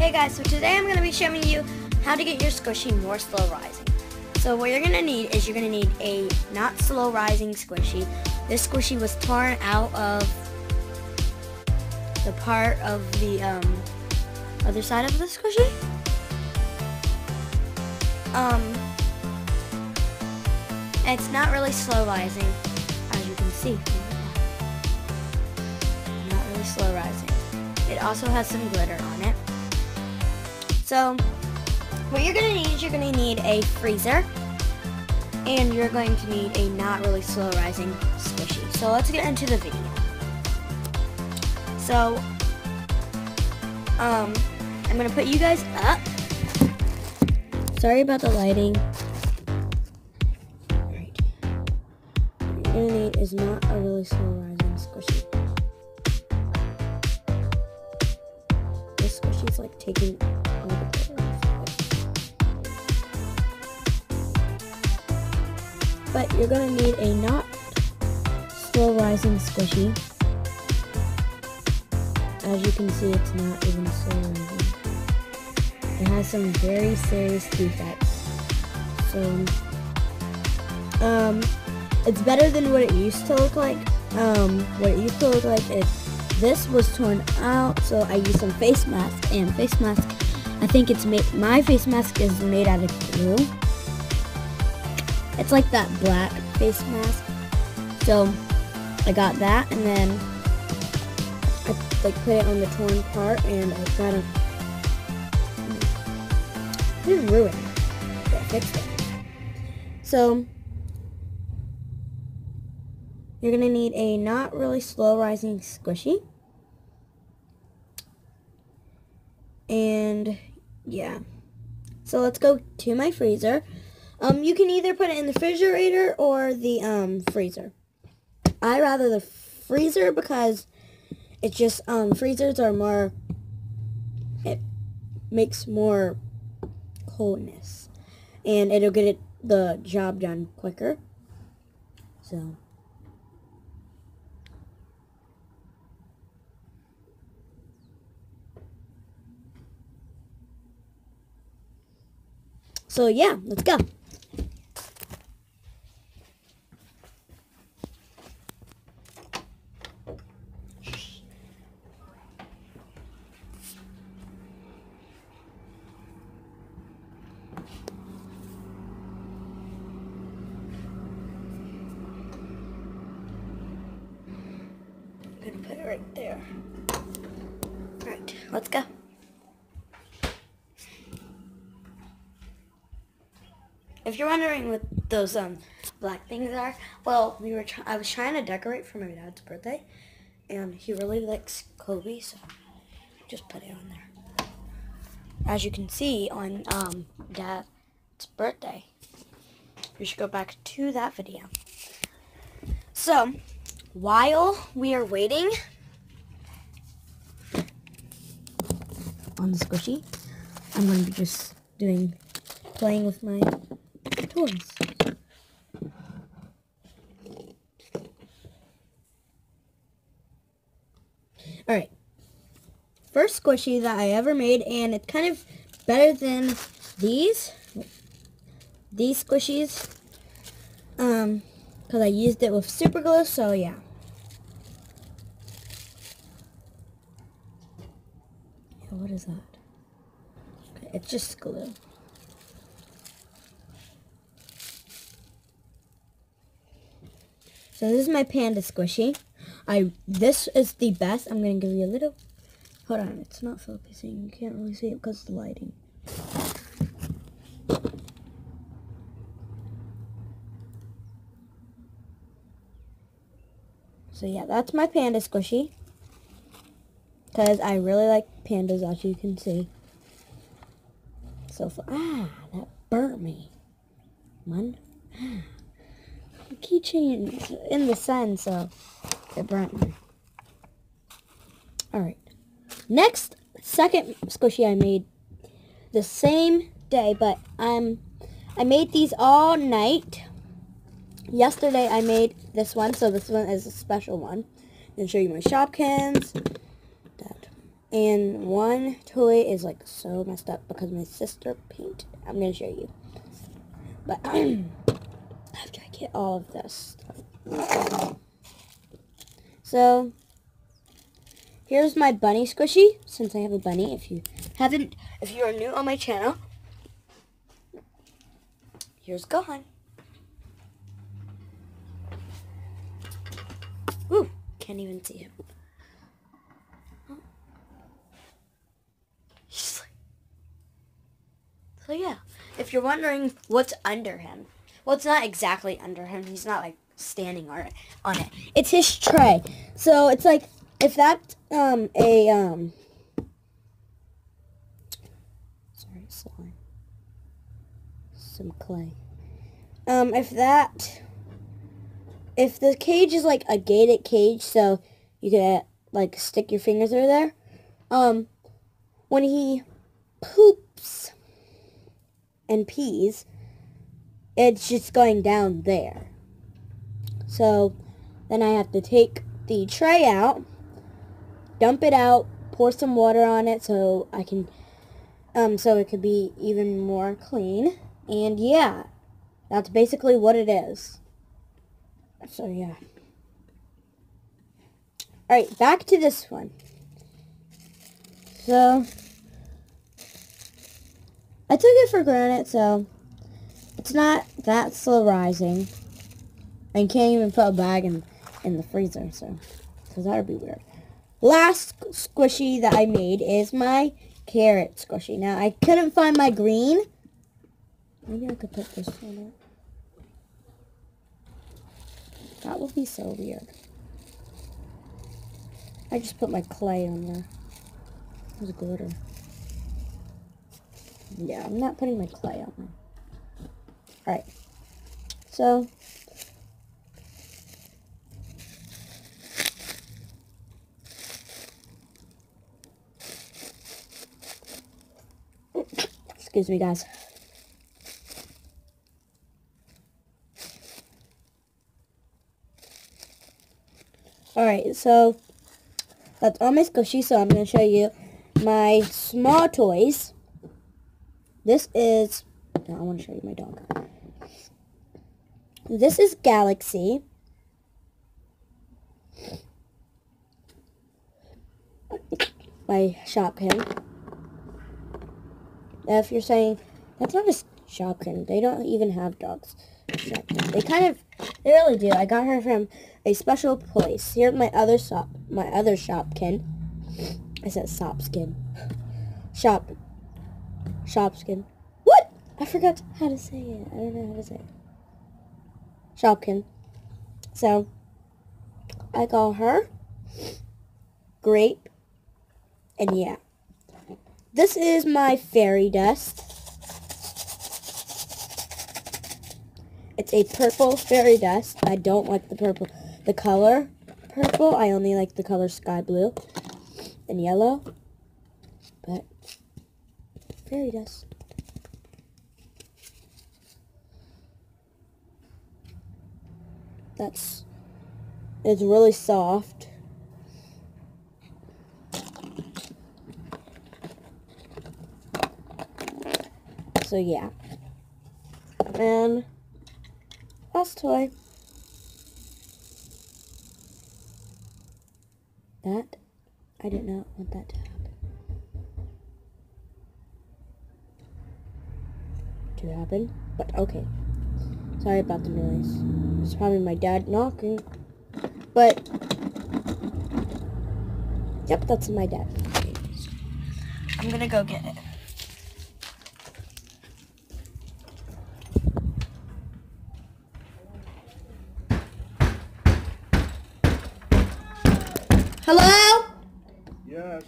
Hey guys, so today I'm going to be showing you how to get your squishy more slow rising. So what you're going to need is you're going to need a not slow rising squishy. This squishy was torn out of the part of the other side of the squishy. It's not really slow rising, as you can see. Not really slow rising. It also has some glitter on it. So what you're going to need is you're going to need a freezer, and you're going to need a not really slow rising squishy. So let's get into the video. So I'm going to put you guys up. Sorry about the lighting. Alright. What you're going to need is not a really slow rising squishy. This squishy is like taking all the glitter off. But you're going to need a not slow rising squishy. As you can see, it's not even slow rising. It has some very serious defects. So, it's better than what it used to look like. What it used to look like is this was torn out, so I used some face mask, and face mask, I think it's made, my face mask is made out of glue. It's like that black face mask. So, I got that, and then I like put it on the torn part, and I kind of didn't ruin it, but I fixed it. So you're gonna need a not really slow rising squishy, and yeah. So let's go to my freezer. You can either put it in the refrigerator or the freezer. I rather the freezer because it's just freezers are more, it makes more coldness, and it'll get the job done quicker. So yeah, let's go. I'm gonna put it right there. Alright, let's go. If you're wondering what those black things are, well, I was trying to decorate for my dad's birthday, and he really likes Kobe, so just put it on there. As you can see on Dad's birthday, you should go back to that video. So while we are waiting on the squishy, I'm going to be just playing with my toys. Alright, first squishy that I ever made, and it's kind of better than these squishies, because I used it with super glue, so yeah. What is that? Okay, it's just glue. So this is my panda squishy. This is the best. I'm going to give you a little, hold on, it's not focusing. You can't really see it because of the lighting. So yeah, that's my panda squishy, because I really like pandas, as you can see. So that burnt me. The keychain's in the sun, so it burnt me. Alright. Next, second squishy I made the same day, but I made these all night. Yesterday I made this one, so this one is a special one. I'm going to show you my Shopkins. And one toy is like so messed up because my sister painted it. I'm going to show you. But after I get all of this stuff. So, here's my bunny squishy, since I have a bunny. If you are new on my channel, here's Gohan. Ooh, can't even see him. So yeah, if you're wondering what's under him, well, it's not exactly under him. He's not like standing on it. It's his tray. So it's like if that's sorry, slime, some clay. If the cage is like a gated cage, so you can like stick your fingers through there. When he poops and pees, it's just going down there. So then I have to take the tray out, dump it out, pour some water on it so I can so it could be even more clean. And yeah, that's basically what it is. So yeah. Alright, back to this one. So I took it for granted, so it's not that slow rising. And can't even put a bag in the freezer, so because that would be weird. Last squishy that I made is my carrot squishy. Now, I couldn't find my green. Maybe I could put this on it. That would be so weird. I just put my clay on there. It was glitter. Yeah, I'm not putting my clay on there. Alright. So, excuse me, guys. Alright, so that's all my squishy, so I'm going to show you my small toys. This is, no, I want to show you my dog. This is Galaxy. My Shopkin. Now, if you're saying, that's not a Shopkin, they don't even have dogs. They really do. I got her from a special place. Here's my other Shopkin. I said Shopskin. Shopskin. What? I forgot how to say it. I don't know how to say it. Shopkin. So, I call her Grape. And yeah. This is my fairy dust. It's a purple fairy dust. I don't like the color purple. I only like the color sky blue and yellow. But fairy dust. It's really soft. So yeah. And last toy. That, I did not want that to happen. But okay. Sorry about the noise. It's probably my dad knocking. But, yep, that's my dad. I'm gonna go get it. Hello? Yes.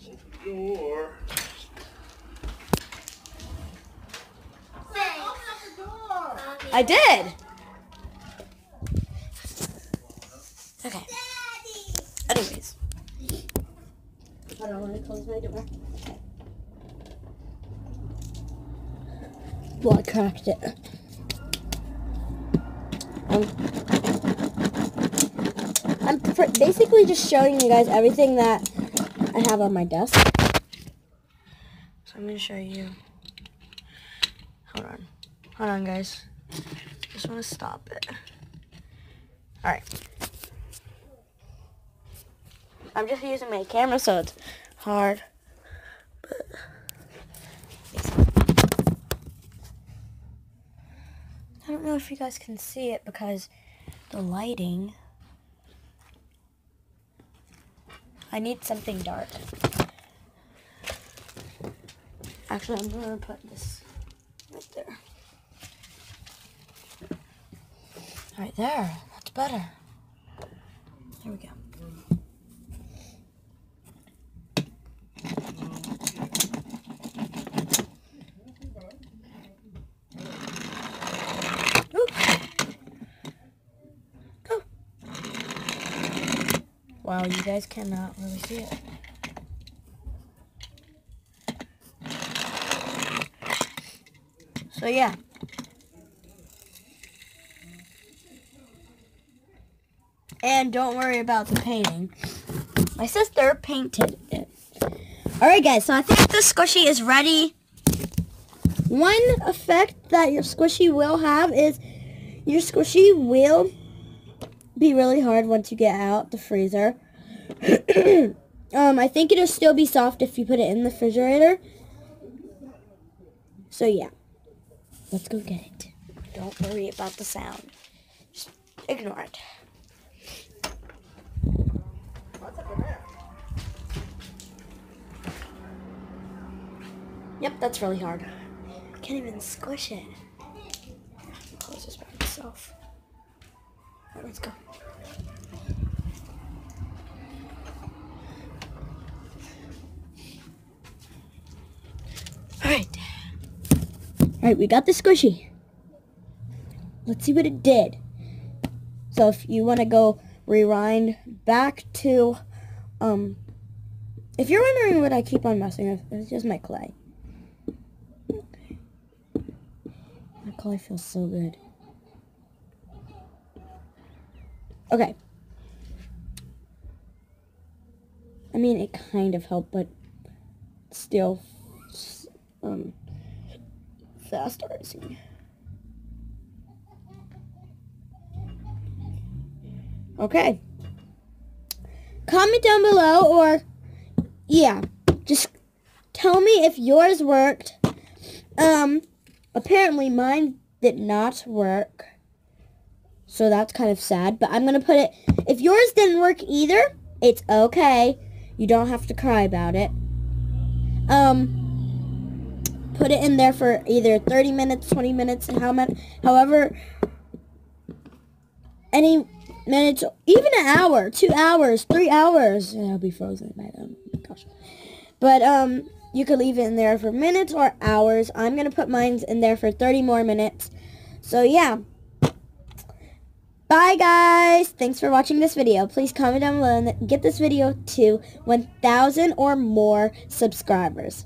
Open the door. Say, open up the door. I did. Okay. Anyways. I don't want to close my door. Well, I cracked it. I'm basically just showing you guys everything that I have on my desk. So I'm going to show you. Hold on. Hold on, guys. Just want to stop it. Alright. I'm just using my camera, so it's hard. But I don't know if you guys can see it because the lighting. I need something dark. Actually, I'm going to put this right there. Right there. That's better. There we go. Go. Wow, you guys cannot really see it. So yeah. And don't worry about the painting. My sister painted it. Alright guys, so I think the squishy is ready. One effect that your squishy will have is your squishy will be really hard once you get out the freezer. I think it'll still be soft if you put it in the refrigerator. So yeah. Let's go get it. Don't worry about the sound. Just ignore it. Yep, that's really hard. I can't even squish it. Close this by myself. Alright, let's go. Alright. Alright, we got the squishy. Let's see what it did. So if you want to go rewind back to, if you're wondering what I keep on messing with, it's just my clay. My clay feels so good. Okay. I mean, it kind of helped, but still, fast rising. Okay. Comment down below, or yeah, just tell me if yours worked. Apparently mine did not work, so that's kind of sad, but I'm gonna put it, if yours didn't work either, it's okay. You don't have to cry about it. Put it in there for either 30 minutes, 20 minutes, however, any minutes, even an hour, 2 hours, 3 hours. It'll be frozen by then. Oh my gosh. But you could leave it in there for minutes or hours. I'm gonna put mine in there for 30 more minutes. So yeah. Bye guys. Thanks for watching this video. Please comment down below and get this video to 1,000 or more subscribers.